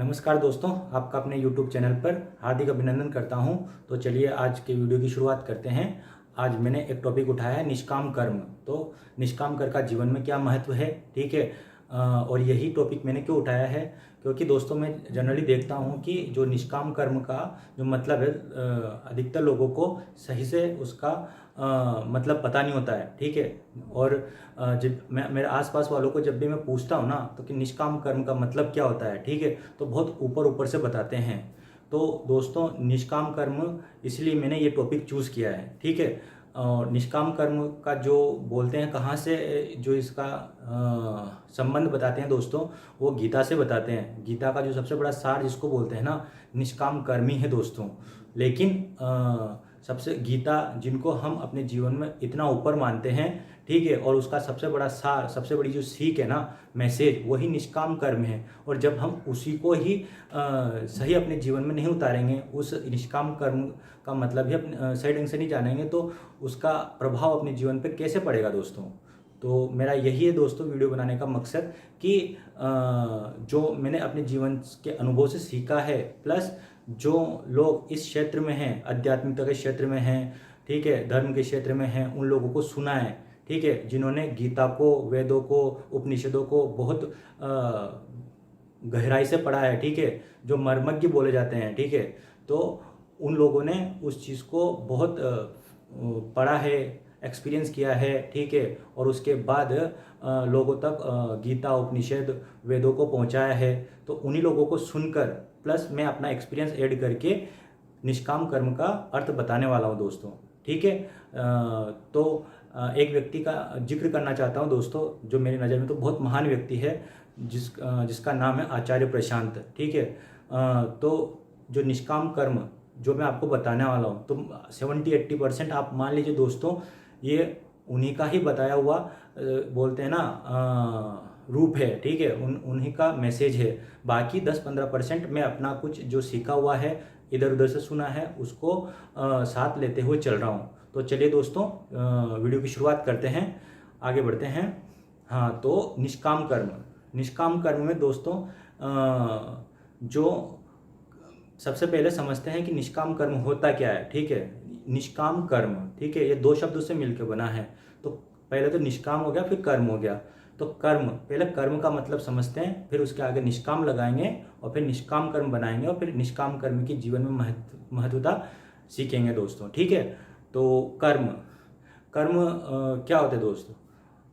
नमस्कार दोस्तों, आपका अपने YouTube चैनल पर हार्दिक अभिनंदन करता हूं। तो चलिए आज के वीडियो की शुरुआत करते हैं। आज मैंने एक टॉपिक उठाया है निष्काम कर्म। तो निष्काम कर्म का जीवन में क्या महत्व है, ठीक है। और यही टॉपिक मैंने क्यों उठाया है, क्योंकि दोस्तों मैं जनरली देखता हूं कि जो निष्काम कर्म का जो मतलब है, अधिकतर लोगों को सही से उसका मतलब पता नहीं होता है, ठीक है। और जब मैं मेरे आसपास वालों को जब भी मैं पूछता हूँ ना, तो कि निष्काम कर्म का मतलब क्या होता है, ठीक है, तो बहुत ऊपर ऊपर से बताते हैं। तो दोस्तों निष्काम कर्म इसलिए मैंने ये टॉपिक चूज़ किया है, ठीक है। और निष्काम कर्म का जो बोलते हैं कहाँ से, जो इसका संबंध बताते हैं दोस्तों, वो गीता से बताते हैं। गीता का जो सबसे बड़ा सार जिसको बोलते हैं ना, निष्काम कर्म ही है दोस्तों। लेकिन सबसे गीता जिनको हम अपने जीवन में इतना ऊपर मानते हैं, ठीक है, और उसका सबसे बड़ा सार, सबसे बड़ी जो सीख है ना, मैसेज, वही निष्काम कर्म है। और जब हम उसी को ही सही अपने जीवन में नहीं उतारेंगे, उस निष्काम कर्म का मतलब ही अपने सही ढंग से नहीं जानेंगे, तो उसका प्रभाव अपने जीवन पर कैसे पड़ेगा दोस्तों। तो मेरा यही है दोस्तों वीडियो बनाने का मकसद कि जो मैंने अपने जीवन के अनुभव से सीखा है, प्लस जो लोग इस क्षेत्र में हैं, आध्यात्मिकता के क्षेत्र में हैं, ठीक है, धर्म के क्षेत्र में हैं, उन लोगों को सुना है, ठीक है, जिन्होंने गीता को, वेदों को, उपनिषदों को बहुत गहराई से पढ़ा है, ठीक है, जो मर्मज्ञ बोले जाते हैं, ठीक है। तो उन लोगों ने उस चीज़ को बहुत पढ़ा है, एक्सपीरियंस किया है, ठीक है, और उसके बाद लोगों तक गीता, उपनिषद, वेदों को पहुंचाया है। तो उन्हीं लोगों को सुनकर प्लस मैं अपना एक्सपीरियंस ऐड करके निष्काम कर्म का अर्थ बताने वाला हूं दोस्तों, ठीक है। तो एक व्यक्ति का जिक्र करना चाहता हूं दोस्तों, जो मेरी नज़र में तो बहुत महान व्यक्ति है, जिसका नाम है आचार्य प्रशांत, ठीक है। तो जो निष्काम कर्म जो मैं आपको बताने वाला हूँ, तो 70-80% आप मान लीजिए दोस्तों, ये उन्हीं का ही बताया हुआ बोलते हैं ना रूप है, ठीक है, उन्हीं का मैसेज है। बाकी 10-15% मैं अपना कुछ जो सीखा हुआ है, इधर उधर से सुना है, उसको साथ लेते हुए चल रहा हूँ। तो चलिए दोस्तों वीडियो की शुरुआत करते हैं, आगे बढ़ते हैं। हाँ, तो निष्काम कर्म में दोस्तों जो सबसे पहले समझते हैं कि निष्काम कर्म होता क्या है, ठीक है। निष्काम कर्म, ठीक है, ये दो शब्दों से मिलकर बना है। तो पहले तो निष्काम हो गया, फिर कर्म हो गया। तो कर्म, पहले कर्म का मतलब समझते हैं, फिर उसके आगे निष्काम लगाएंगे, और फिर निष्काम कर्म बनाएंगे, और फिर निष्काम कर्म की जीवन में महत्वता सीखेंगे दोस्तों, ठीक है। तो कर्म कर्म क्या होते हैं दोस्तों।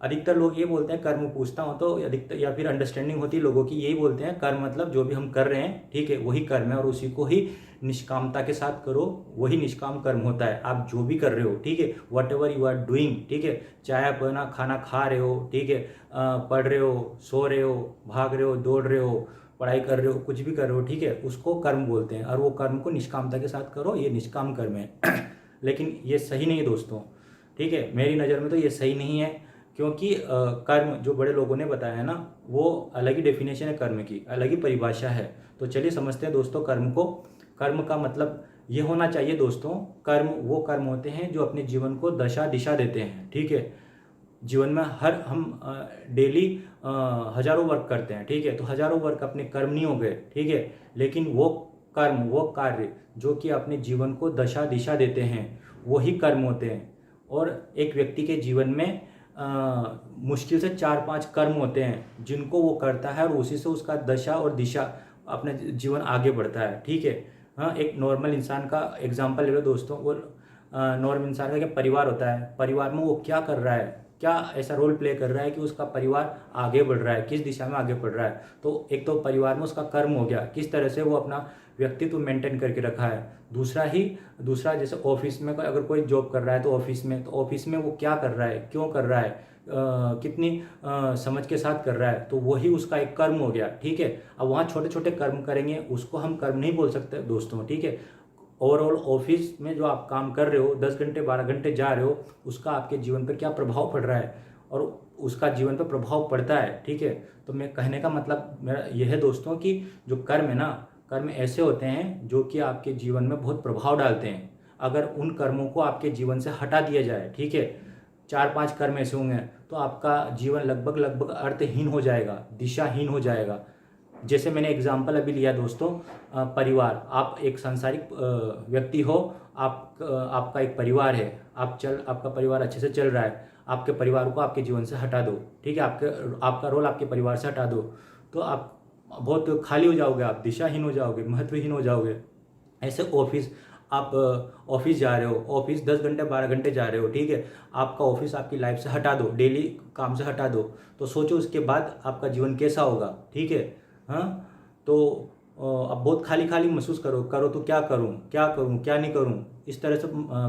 अधिकतर लोग ये बोलते हैं, कर्म पूछता हूँ तो अधिकतर, या फिर अंडरस्टैंडिंग होती है लोगों की, यही बोलते हैं कर्म मतलब जो भी हम कर रहे हैं, ठीक है, वही कर्म है, और उसी को ही निष्कामता के साथ करो, वही निष्काम कर्म होता है। आप जो भी कर रहे हो, ठीक है, whatever you are doing, ठीक है, चाहे आप ना खाना खा रहे हो, ठीक है, पढ़ रहे हो, सो रहे हो, भाग रहे हो, दौड़ रहे हो, पढ़ाई कर रहे हो, कुछ भी कर रहे हो, ठीक है, उसको कर्म बोलते हैं। और वो कर्म को निष्कामता के साथ करो, ये निष्काम कर्म है। लेकिन ये सही नहीं है दोस्तों, ठीक है, मेरी नज़र में तो ये सही नहीं है। क्योंकि कर्म जो बड़े लोगों ने बताया है ना, वो अलग ही डेफिनेशन है कर्म की, अलग ही परिभाषा है। तो चलिए समझते हैं दोस्तों कर्म को। कर्म का मतलब ये होना चाहिए दोस्तों, कर्म वो कर्म होते हैं जो अपने जीवन को दशा दिशा देते हैं, ठीक है। जीवन में हम डेली हजारों वर्क करते हैं, ठीक है, तो हजारों वर्क अपने कर्म नहीं हो गए, ठीक है, लेकिन वो कर्म, वो कार्य जो कि अपने जीवन को दशा दिशा देते हैं, वही कर्म होते हैं। और एक व्यक्ति के जीवन में मुश्किल से 4-5 कर्म होते हैं जिनको वो करता है, और उसी से उसका दशा और दिशा, अपना जीवन आगे बढ़ता है, ठीक है। हाँ, एक नॉर्मल इंसान का एग्जांपल ले लो दोस्तों। वो नॉर्मल इंसान का क्या परिवार होता है, परिवार में वो क्या कर रहा है, क्या ऐसा रोल प्ले कर रहा है कि उसका परिवार आगे बढ़ रहा है, किस दिशा में आगे बढ़ रहा है। तो एक तो परिवार में उसका कर्म हो गया, किस तरह से वो अपना व्यक्तित्व मेंटेन करके रखा है। दूसरा जैसे ऑफिस में अगर कोई जॉब कर रहा है, तो ऑफिस में वो क्या कर रहा है, क्यों कर रहा है, कितनी समझ के साथ कर रहा है, तो वही उसका एक कर्म हो गया, ठीक है। अब वहाँ छोटे छोटे कर्म करेंगे, उसको हम कर्म नहीं बोल सकते दोस्तों, ठीक है। ओवरऑल ऑफिस में जो आप काम कर रहे हो, 10 घंटे 12 घंटे जा रहे हो, उसका आपके जीवन पर क्या प्रभाव पड़ रहा है, और उसका जीवन पर प्रभाव पड़ता है, ठीक है। तो मैं कहने का मतलब मेरा यह है दोस्तों कि जो कर्म है ना, कर्म ऐसे होते हैं जो कि आपके जीवन में बहुत प्रभाव डालते हैं। अगर उन कर्मों को आपके जीवन से हटा दिया जाए, ठीक है, 4-5 कर्म ऐसे होंगे, तो आपका जीवन लगभग अर्थहीन हो जाएगा, दिशाहीन हो जाएगा। जैसे मैंने एग्जांपल अभी लिया दोस्तों, परिवार, आप एक सांसारिक व्यक्ति हो, आपका एक परिवार है, आपका परिवार अच्छे से चल रहा है, आपके परिवार को आपके जीवन से हटा दो, ठीक है, आपका रोल आपके परिवार से हटा दो, तो आप बहुत खाली हो जाओगे, आप दिशाहीन हो जाओगे, महत्वहीन हो जाओगे। ऐसे ऑफिस, आप ऑफिस जा रहे हो, ऑफिस 10 घंटे 12 घंटे जा रहे हो, ठीक है, आपका ऑफिस आपकी लाइफ से हटा दो, डेली काम से हटा दो, तो सोचो उसके बाद आपका जीवन कैसा होगा, ठीक है। हाँ, तो अब बहुत खाली खाली महसूस करो करो तो क्या करूँ क्या करूँ क्या नहीं करूँ, इस तरह से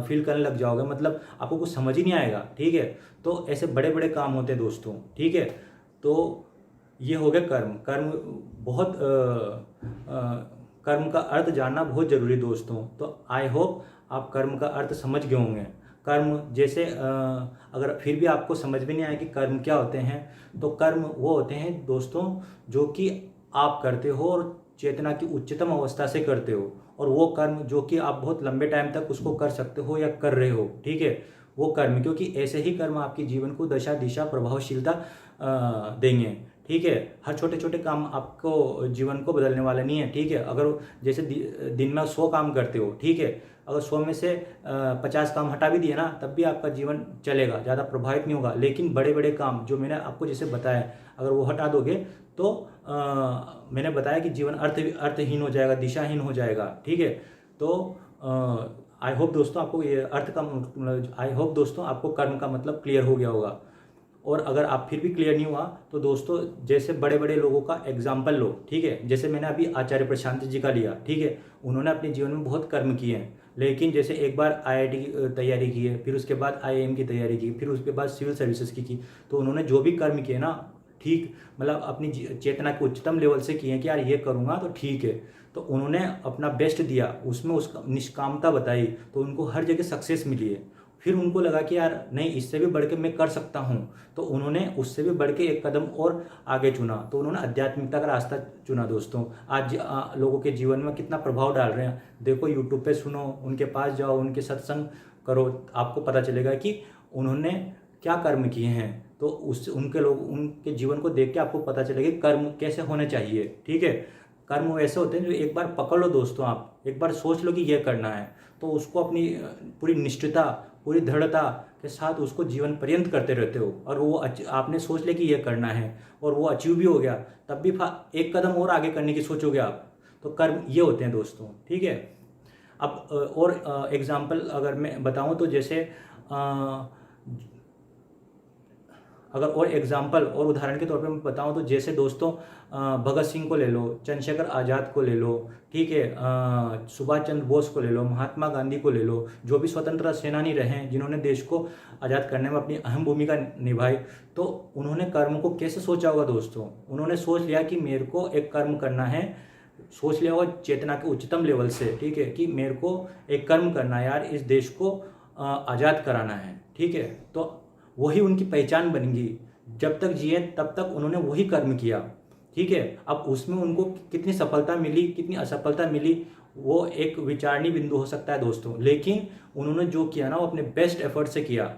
फील करने लग जाओगे, मतलब आपको कुछ समझ ही नहीं आएगा, ठीक है। तो ऐसे बड़े बड़े काम होते हैं दोस्तों, ठीक है। तो ये हो गया कर्म। कर्म बहुत कर्म का अर्थ जानना बहुत जरूरी है दोस्तों। तो आई होप आप कर्म का अर्थ समझ गए होंगे। कर्म जैसे अगर फिर भी आपको समझ में नहीं आया कि कर्म क्या होते हैं, तो कर्म वो होते हैं दोस्तों जो कि आप करते हो और चेतना की उच्चतम अवस्था से करते हो, और वो कर्म जो कि आप बहुत लंबे टाइम तक उसको कर सकते हो या कर रहे हो, ठीक है, वो कर्म। क्योंकि ऐसे ही कर्म आपके जीवन को दशा दिशा प्रभावशीलता देंगे, ठीक है। हर छोटे छोटे काम आपको जीवन को बदलने वाले नहीं है, ठीक है। अगर जैसे दिन में 100 काम करते हो, ठीक है, अगर 100 में से 50 काम हटा भी दिए ना, तब भी आपका जीवन चलेगा, ज़्यादा प्रभावित नहीं होगा। लेकिन बड़े बड़े काम जो मैंने आपको जैसे बताया, अगर वो हटा दोगे तो मैंने बताया कि जीवन अर्थहीन हो जाएगा, दिशाहीन हो जाएगा, ठीक है। तो आई होप दोस्तों आपको ये अर्थ का आई होप दोस्तों आपको कर्म का मतलब क्लियर हो गया होगा। और अगर आप फिर भी क्लियर नहीं हुआ तो दोस्तों जैसे बड़े बड़े लोगों का एग्जाम्पल लो, ठीक है। जैसे मैंने अभी आचार्य प्रशांत जी का लिया, ठीक है, उन्होंने अपने जीवन में बहुत कर्म किए हैं। लेकिन जैसे एक बार आईआईटी की तैयारी की है, फिर उसके बाद आईआईएम की तैयारी की, फिर उसके बाद सिविल सर्विसेज की, तो उन्होंने जो भी कर्म किए ना, ठीक, मतलब अपनी चेतना के उच्चतम लेवल से किए हैं कि यार ये करूँगा तो ठीक है। तो उन्होंने अपना बेस्ट दिया, उसमें उसका निष्कामता बताई, तो उनको हर जगह सक्सेस मिली है। फिर उनको लगा कि यार नहीं, इससे भी बढ़ के मैं कर सकता हूँ, तो उन्होंने उससे भी बढ़ के एक कदम और आगे चुना, तो उन्होंने आध्यात्मिकता का रास्ता चुना। दोस्तों आज लोगों के जीवन में कितना प्रभाव डाल रहे हैं, देखो यूट्यूब पे सुनो, उनके पास जाओ, उनके सत्संग करो, आपको पता चलेगा कि उन्होंने क्या कर्म किए हैं। तो उनके जीवन को देख के आपको पता चलेगा कर्म कैसे होने चाहिए, ठीक है। कर्म वैसे होते हैं जो एक बार पकड़ लो दोस्तों, आप एक बार सोच लो कि ये करना है, तो उसको अपनी पूरी निष्ठता, पूरी दृढ़ता के साथ उसको जीवन पर्यंत करते रहते हो, और वो आपने सोच लिया कि ये करना है और वो अचीव भी हो गया, तब भी एक कदम और आगे करने की सोचोगे आप। तो कर्म ये होते हैं दोस्तों, ठीक है। अब और एग्जाम्पल अगर मैं बताऊं तो जैसे अगर और एग्जाम्पल और उदाहरण के तौर पे मैं बताऊं तो जैसे दोस्तों भगत सिंह को ले लो, चंद्रशेखर आज़ाद को ले लो, ठीक है, सुभाष चंद्र बोस को ले लो, महात्मा गांधी को ले लो, जो भी स्वतंत्रता सेनानी रहे हैं जिन्होंने देश को आज़ाद करने में अपनी अहम भूमिका निभाई। तो उन्होंने कर्म को कैसे सोचा होगा दोस्तों, उन्होंने सोच लिया कि मेरे को एक कर्म करना है, सोच लिया होगा चेतना के उच्चतम लेवल से, ठीक है, कि मेरे को एक कर्म करना है यार, इस देश को आज़ाद कराना है, ठीक है। तो वही उनकी पहचान बनेगी, जब तक जिए तब तक उन्होंने वही कर्म किया, ठीक है। अब उसमें उनको कितनी सफलता मिली कितनी असफलता मिली वो एक विचारणीय बिंदु हो सकता है दोस्तों, लेकिन उन्होंने जो किया ना वो अपने बेस्ट एफर्ट से किया।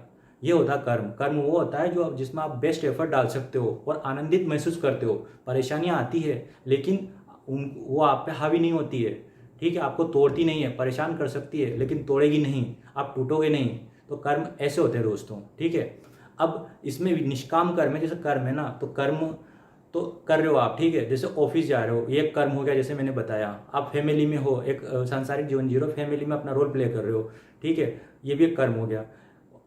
ये होता कर्म। कर्म वो होता है जो जिसमें आप बेस्ट एफर्ट डाल सकते हो और आनंदित महसूस करते हो। परेशानियां आती है लेकिन वो आप पे हावी नहीं होती है, ठीक है, आपको तोड़ती नहीं है, परेशान कर सकती है लेकिन तोड़ेगी नहीं, आप टूटोगे नहीं। तो कर्म ऐसे होते हैं दोस्तों, ठीक है। अब इसमें निष्काम कर्म है, जैसे कर्म है ना, तो कर्म तो कर रहे हो आप, ठीक है, जैसे ऑफिस जा रहे हो, ये कर्म हो गया, जैसे मैंने बताया। आप फैमिली में हो, एक सांसारिक जीवन जी रहे हो, फैमिली में अपना रोल प्ले कर रहे हो, ठीक है, ये भी एक कर्म हो गया।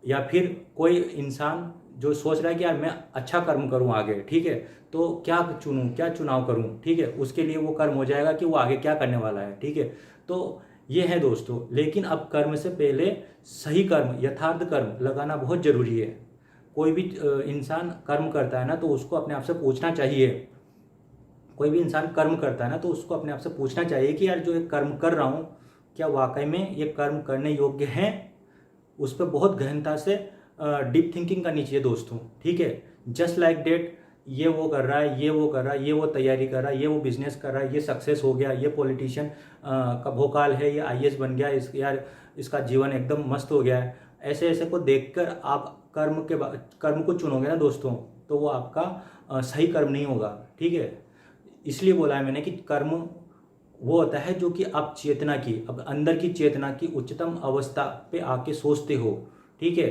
या फिर कोई इंसान जो सोच रहा है कि यार मैं अच्छा कर्म करूं आगे, ठीक है, तो क्या चुनूं, क्या चुनाव करूं, ठीक है, उसके लिए वो कर्म हो जाएगा कि वो आगे क्या करने वाला है, ठीक है। तो ये है दोस्तों। लेकिन अब कर्म से पहले सही कर्म, यथार्थ कर्म लगाना बहुत जरूरी है। कोई भी इंसान कर्म करता है ना तो उसको अपने आप से पूछना चाहिए, कोई भी इंसान कर्म करता है ना तो उसको अपने आप से पूछना चाहिए कि यार जो ये कर्म कर रहा हूँ क्या वाकई में ये कर्म करने योग्य है। उस पर बहुत गहनता से डीप थिंकिंग करनी चाहिए दोस्तों, ठीक है। जस्ट लाइक डेट, ये वो कर रहा है, ये वो कर रहा है, ये वो तैयारी कर रहा है, ये वो बिजनेस कर रहा है, ये सक्सेस हो गया, ये पॉलिटिशियन का भोकाल है, ये आईएएस बन गया, यार इसका जीवन एकदम मस्त हो गया है। ऐसे ऐसे को देखकर आप कर्म को चुनोगे ना दोस्तों, तो वो आपका सही कर्म नहीं होगा, ठीक है। इसलिए बोला है मैंने कि कर्म वो होता है जो कि आप चेतना की, अब अंदर की चेतना की उच्चतम अवस्था पे आके सोचते हो, ठीक है,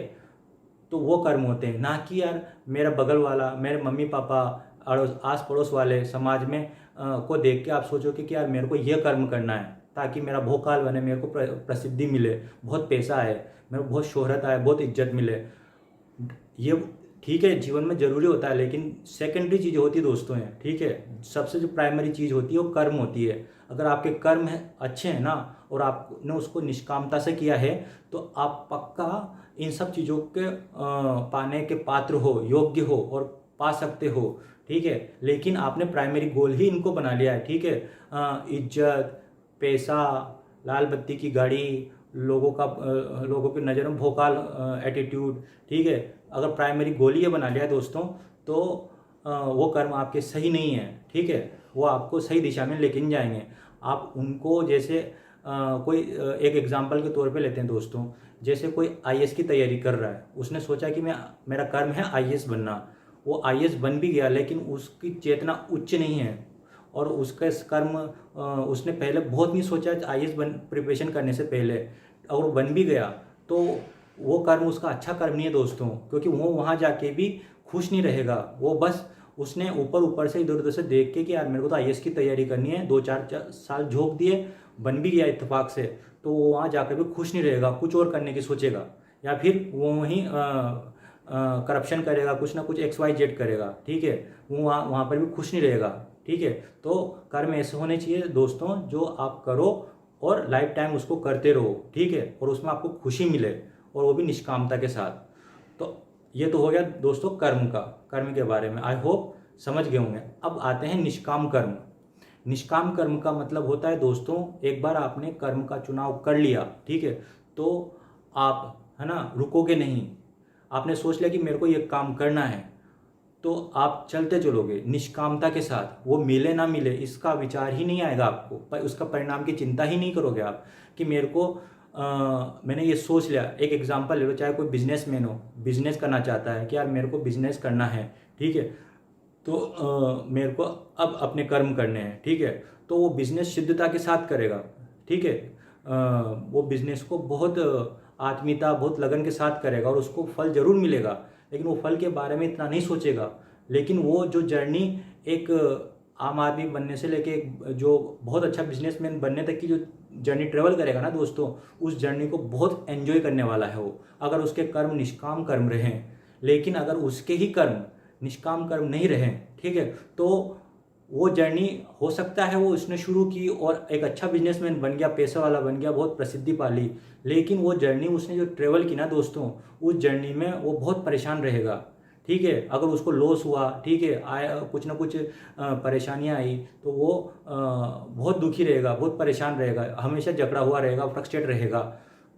तो वो कर्म होते हैं। ना कि यार मेरा बगल वाला, मेरे मम्मी पापा, अड़ोस आस पड़ोस वाले समाज में को देख के आप सोचो कि यार मेरे को ये कर्म करना है ताकि मेरा भोकाल बने, मेरे को प्रसिद्धि मिले, बहुत पैसा आए, मेरे को बहुत शोहरत आए, बहुत इज्जत मिले। ये ठीक है, जीवन में जरूरी होता है, लेकिन सेकेंडरी चीज़ होती है दोस्तों है, ठीक है। सबसे जो प्राइमरी चीज़ होती है वो कर्म होती है। अगर आपके कर्म है अच्छे हैं ना, और आपने उसको निष्कामता से किया है, तो आप पक्का इन सब चीज़ों के पाने के पात्र हो, योग्य हो और पा सकते हो, ठीक है। लेकिन आपने प्राइमरी गोल ही इनको बना लिया है, ठीक है। इज्जत, पैसा, लाल बत्ती की गाड़ी, लोगों की नज़र में भोकाल एटीट्यूड, ठीक है। अगर प्राइमरी गोल ये बना लिया है दोस्तों, तो वो कर्म आपके सही नहीं है, ठीक है। वो आपको सही दिशा में लेके नहीं जाएंगे। आप उनको जैसे कोई एक एग्जांपल के तौर पे लेते हैं दोस्तों, जैसे कोई आईएएस की तैयारी कर रहा है, उसने सोचा कि मेरा कर्म है आईएएस बनना, वो आईएएस बन भी गया, लेकिन उसकी चेतना उच्च नहीं है, और उसका कर्म उसने पहले बहुत नहीं सोचा आईएएस प्रिपरेशन करने से पहले, और बन भी गया, तो वो कर्म उसका अच्छा कर्म नहीं है दोस्तों, क्योंकि वो वहाँ जाके भी खुश नहीं रहेगा। वो बस उसने ऊपर ऊपर से इधर उधर से देख के कि यार मेरे को तो आईएएस की तैयारी करनी है, 2-4 साल झोंक दिए, बन भी गया इत्तेफाक से, तो वो वहाँ जाकर भी खुश नहीं रहेगा, कुछ और करने की सोचेगा, या फिर वो वहीं करप्शन करेगा, कुछ ना कुछ XYZ करेगा, ठीक है। वो वहाँ पर भी खुश नहीं रहेगा, ठीक है। तो कर्म ऐसे होने चाहिए दोस्तों जो आप करो और लाइफ टाइम उसको करते रहो, ठीक है, और उसमें आपको खुशी मिले, और वो भी निष्कामता के साथ। तो ये तो हो गया दोस्तों कर्म के बारे में, आई होप समझ गए होंगे। अब आते हैं निष्काम कर्म। निष्काम कर्म का मतलब होता है दोस्तों, एक बार आपने कर्म का चुनाव कर लिया, ठीक है, तो आप है ना रुकोगे नहीं। आपने सोच लिया कि मेरे को ये काम करना है, तो आप चलते चलोगे निष्कामता के साथ। वो मिले ना मिले इसका विचार ही नहीं आएगा आपको, पर उसका परिणाम की चिंता ही नहीं करोगे आप कि मेरे को मैंने ये सोच लिया। एक एग्जांपल ले लो, चाहे कोई बिजनेसमैन हो, बिजनेस करना चाहता है कि यार मेरे को बिजनेस करना है, ठीक है, तो मेरे को अब अपने कर्म करने हैं, ठीक है, तो वो बिजनेस शुद्धता के साथ करेगा, ठीक है। वो बिजनेस को बहुत आत्मीयता, बहुत लगन के साथ करेगा, और उसको फल जरूर मिलेगा, लेकिन वो फल के बारे में इतना नहीं सोचेगा। लेकिन वो जो जर्नी एक आम आदमी बनने से लेके जो बहुत अच्छा बिजनेसमैन बनने तक की जो जर्नी ट्रेवल करेगा ना दोस्तों, उस जर्नी को बहुत एंजॉय करने वाला है वो, अगर उसके कर्म निष्काम कर्म रहें। लेकिन अगर उसके ही कर्म निष्काम कर्म नहीं रहें, ठीक है, तो वो जर्नी हो सकता है वो उसने शुरू की और एक अच्छा बिजनेसमैन बन गया, पैसा वाला बन गया, बहुत प्रसिद्धि पा ली, लेकिन वो जर्नी उसने जो ट्रेवल की ना दोस्तों, उस जर्नी में वो बहुत परेशान रहेगा, ठीक है। अगर उसको लॉस हुआ, ठीक है, आया कुछ ना कुछ परेशानियां आई, तो वो बहुत दुखी रहेगा, बहुत परेशान रहेगा, हमेशा जकड़ा हुआ रहेगा, फ्रस्ट्रेट रहेगा।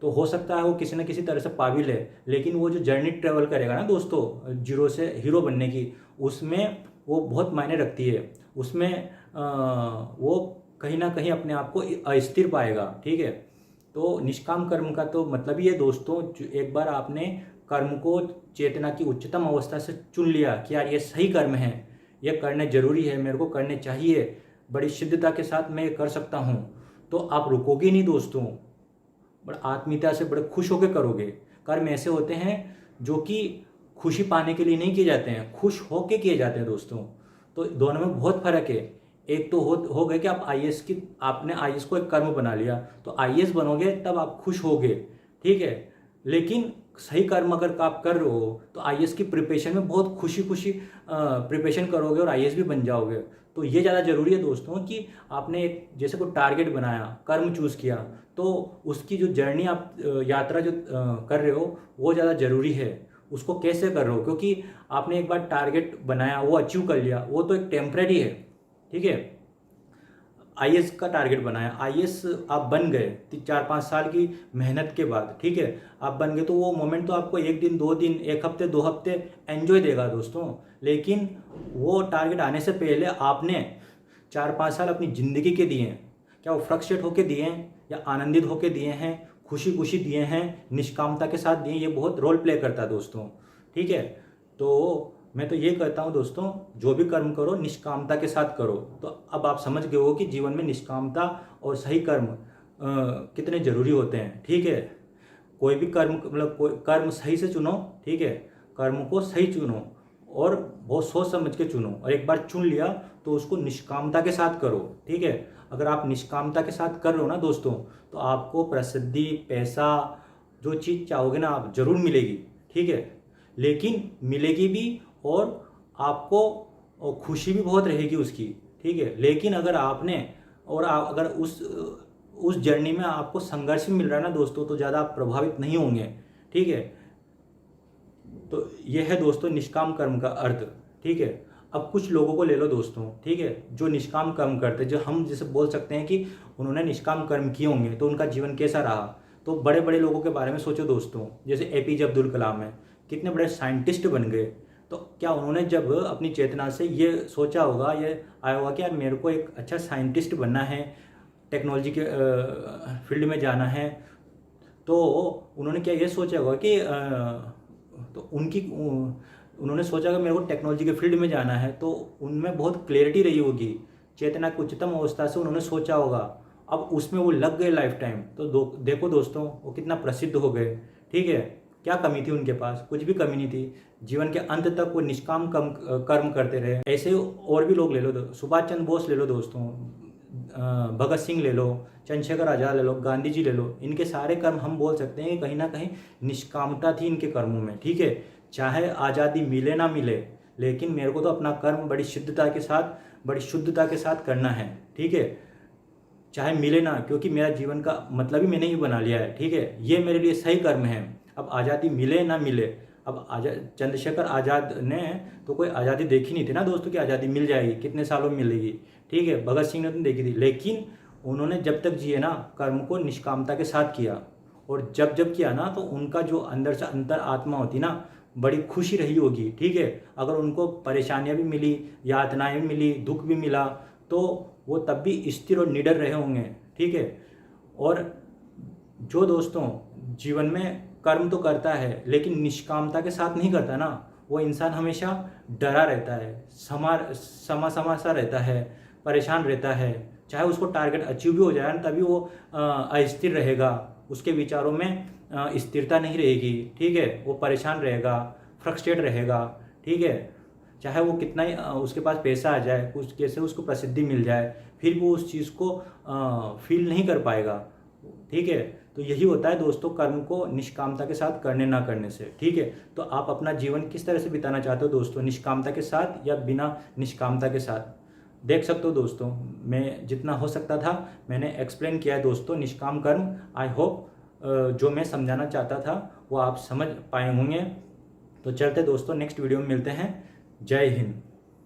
तो हो सकता है वो किसी न किसी तरह से पा भी ले, लेकिन वो जो जर्नी ट्रेवल करेगा ना दोस्तों, जीरो से हीरो बनने की, उसमें वो बहुत मायने रखती है। उसमें वो कहीं ना कहीं अपने आप को अस्थिर पाएगा, ठीक है। तो निष्काम कर्म का तो मतलब ही है दोस्तों, एक बार आपने कर्म को चेतना की उच्चतम अवस्था से चुन लिया कि यार ये सही कर्म है, ये करने जरूरी है, मेरे को करने चाहिए, बड़ी शुद्धता के साथ मैं ये कर सकता हूँ, तो आप रुकोगे नहीं दोस्तों, बड़े आत्मीयता से, बड़े खुश होकर करोगे। कर्म ऐसे होते हैं जो कि खुशी पाने के लिए नहीं किए जाते हैं, खुश होके किए जाते हैं दोस्तों। तो दोनों में बहुत फर्क है। एक तो हो गए कि आप आपने आईएएस को एक कर्म बना लिया, तो आईएएस बनोगे तब आप खुश होगे, ठीक है। लेकिन सही कर्म अगर आप कर रहे हो तो आईएएस की प्रिपरेशन में बहुत खुशी खुशी प्रिपरेशन करोगे और आईएएस भी बन जाओगे। तो ये ज़्यादा जरूरी है दोस्तों कि आपने एक जैसे कोई टारगेट बनाया, कर्म चूज़ किया, तो उसकी जो जर्नी आप यात्रा जो कर रहे हो वो ज़्यादा जरूरी है। उसको कैसे कर रहे हो, क्योंकि आपने एक बार टारगेट बनाया, वो अचीव कर लिया, वो तो एक टेम्परेरी है, ठीक है। आईएएस का टारगेट बनाया, आईएएस आप बन गए 4-5 साल की मेहनत के बाद, ठीक है, आप बन गए, तो वो मोमेंट तो आपको 1 दिन 2 दिन 1 हफ्ते 2 हफ्ते एंजॉय देगा दोस्तों। लेकिन वो टारगेट आने से पहले आपने 4-5 साल अपनी ज़िंदगी के दिए हैं, क्या वो फ्रस्ट्रेट होके दिए हैं या आनंदित होके दिए हैं, खुशी खुशी दिए हैं, निष्कामता के साथ दिए, ये बहुत रोल प्ले करता है दोस्तों, ठीक है। तो मैं तो ये कहता हूँ दोस्तों, जो भी कर्म करो निष्कामता के साथ करो। तो अब आप समझ गए हो कि जीवन में निष्कामता और सही कर्म कितने जरूरी होते हैं। ठीक है, कोई भी कर्म मतलब कोई कर्म सही से चुनो। ठीक है, कर्म को सही चुनो और बहुत सोच समझ के चुनो, और एक बार चुन लिया तो उसको निष्कामता के साथ करो। ठीक है, अगर आप निष्कामता के साथ कर रहे हो ना दोस्तों, तो आपको प्रसिद्धि, पैसा, जो चीज़ चाहोगे ना आप जरूर मिलेगी। ठीक है, लेकिन मिलेगी भी और आपको खुशी भी बहुत रहेगी उसकी। ठीक है, लेकिन अगर आपने और आप अगर उस जर्नी में आपको संघर्ष भी मिल रहा है ना दोस्तों, तो ज़्यादा आप प्रभावित नहीं होंगे। ठीक है, तो यह है दोस्तों निष्काम कर्म का अर्थ। ठीक है, अब कुछ लोगों को ले लो दोस्तों, ठीक है, जो निष्काम कर्म करते, जो हम जैसे बोल सकते हैं कि उन्होंने निष्काम कर्म किए होंगे, तो उनका जीवन कैसा रहा। तो बड़े बड़े लोगों के बारे में सोचो दोस्तों, जैसे एपीजे अब्दुल कलाम है, कितने बड़े साइंटिस्ट बन गए। तो क्या उन्होंने जब अपनी चेतना से ये सोचा होगा, ये आया होगा कि यार मेरे को एक अच्छा साइंटिस्ट बनना है, टेक्नोलॉजी के फील्ड में जाना है, तो उन्होंने क्या ये सोचा होगा कि तो उन्होंने सोचा कि मेरे को टेक्नोलॉजी के फील्ड में जाना है, तो उनमें बहुत क्लैरिटी रही होगी, चेतना की उच्चतम अवस्था से उन्होंने सोचा होगा। अब उसमें वो लग गए लाइफ टाइम, तो देखो दोस्तों वो कितना प्रसिद्ध हो गए। ठीक है, क्या कमी थी उनके पास, कुछ भी कमी नहीं थी। जीवन के अंत तक वो निष्काम कर्म करते रहे। ऐसे और भी लोग ले लो, सुभाष चंद्र बोस ले लो दोस्तों, भगत सिंह ले लो, चंद्रशेखर आजाद ले लो, गांधी जी ले लो, इनके सारे कर्म हम बोल सकते हैं कि कहीं ना कहीं निष्कामता थी इनके कर्मों में। ठीक है, चाहे आज़ादी मिले ना मिले, लेकिन मेरे को तो अपना कर्म बड़ी शुद्धता के साथ करना है। ठीक है, चाहे मिले ना, क्योंकि मेरा जीवन का मतलब ही मैंने ही बना लिया है। ठीक है, ये मेरे लिए सही कर्म है। अब आज़ादी मिले ना मिले, अब चंद्रशेखर आज़ाद ने तो कोई आज़ादी देखी नहीं थी ना दोस्तों कि आज़ादी मिल जाएगी, कितने सालों में मिलेगी। ठीक है, भगत सिंह ने तो देखी थी, लेकिन उन्होंने जब तक जिए ना कर्म को निष्कामता के साथ किया, और जब जब किया ना तो उनका जो अंदर से अंतर आत्मा होती ना, बड़ी खुशी रही होगी। ठीक है, अगर उनको परेशानियां भी मिली, यातनाएं भी मिली, दुख भी मिला, तो वो तब भी स्थिर और निडर रहे होंगे। ठीक है, और जो दोस्तों जीवन में कर्म तो करता है लेकिन निष्कामता के साथ नहीं करता ना, वो इंसान हमेशा डरा रहता है, समा सा रहता है, परेशान रहता है। चाहे उसको टारगेट अचीव भी हो जाए ना, तभी वो अस्थिर रहेगा, उसके विचारों में स्थिरता नहीं रहेगी। ठीक है, वो परेशान रहेगा, फ्रस्ट्रेट रहेगा। ठीक है, चाहे वो कितना ही उसके पास पैसा आ जाए, कुछ कैसे उसको प्रसिद्धि मिल जाए, फिर वो उस चीज़ को फील नहीं कर पाएगा। ठीक है, तो यही होता है दोस्तों कर्म को निष्कामता के साथ करने ना करने से। ठीक है, तो आप अपना जीवन किस तरह से बिताना चाहते हो दोस्तों, निष्कामता के साथ या बिना निष्कामता के साथ, देख सकते हो दोस्तों। मैं जितना हो सकता था मैंने एक्सप्लेन किया है दोस्तों निष्काम कर्म। आई होप जो मैं समझाना चाहता था वो आप समझ पाए होंगे। तो चलते दोस्तों नेक्स्ट वीडियो में मिलते हैं। जय हिंद।